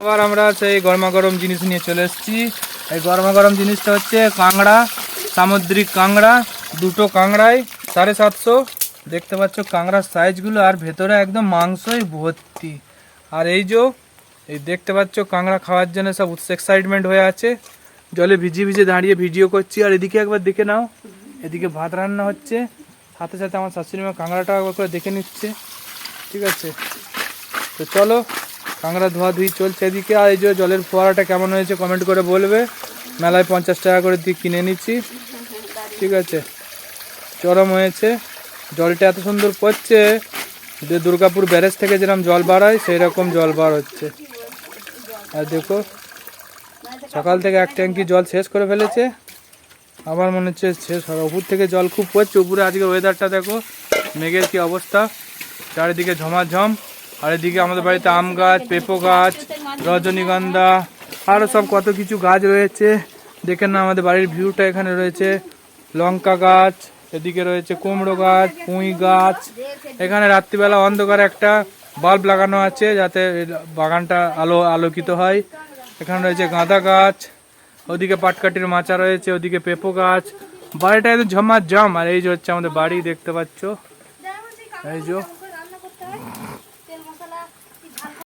আবার আমরা সেই গরমা গরম জিনিস নিয়ে চলে এসেছি। এই গরমা গরম জিনিসটা হচ্ছে কাঁকড়া, সামুদ্রিক কাঁকড়া। দুটো কাঁকড়ায় 750। দেখতে পাচ্ছ কাঁকড়ার সাইজগুলো, আর ভেতরে একদম মাংসই ভর্তি। আর এই দেখতে পাচ্ছ কাঁকড়া খাওয়ার জন্য সব এক্সাইটমেন্ট হয়ে আছে। জলে ভিজিয়ে ভিজিয়ে দাঁড়িয়ে ভিডিও করছি। আর এদিকে একবার দেখে নাও, এদিকে ভাত রান্না হচ্ছে, সাথে সাথে আমার শাশুড়ি মা কাঁকড়াটা একবার করে দেখে নিচ্ছে। ঠিক আছে, তো চলো, কাঁকড়া ধোয়াধুয়ি চলছে এদিকে। আর এই জলের ফোয়ারাটা কেমন হয়েছে কমেন্ট করে বলবে। মেলায় 50 টাকা করে দিয়ে কিনে নিচ্ছি। ঠিক আছে, চরম হয়েছে। জলটা এত সুন্দর পড়ছে যে দুর্গাপুর ব্যারেজ থেকে যেরকম জল বার হয় সেই রকম জল বার হচ্ছে। আর দেখো, সকাল থেকে এক ট্যাঙ্কি জল শেষ করে ফেলেছে, আমার মনে হচ্ছে শেষ হবে। উপর থেকে জল খুব পড়ছে। উপরে আজকে ওয়েদারটা দেখো, মেঘের কি অবস্থা, চারিদিকে ঝমাঝম। আর এদিকে আমাদের বাড়িতে আম গাছ, পেঁপো গাছ, রজনীগন্ধা, আরও সব কত কিছু গাছ রয়েছে। দেখেন না আমাদের বাড়ির ভিউটা এখানে রয়েছে। লঙ্কা গাছ, এদিকে রয়েছে কুমড়ো গাছ, পুঁই গাছ। এখানে রাত্রিবেলা অন্ধকারে একটা বাল্ব লাগানো আছে যাতে বাগানটা আলোকিত হয়। এখানে রয়েছে গাঁদা গাছ, ওদিকে পাটকাঠির মাচা রয়েছে, ওদিকে পেঁপো গাছ। বাড়িটা একদম ঝমাঝম। আর এই যে হচ্ছে আমাদের বাড়ি, দেখতে পাচ্ছ, এই যে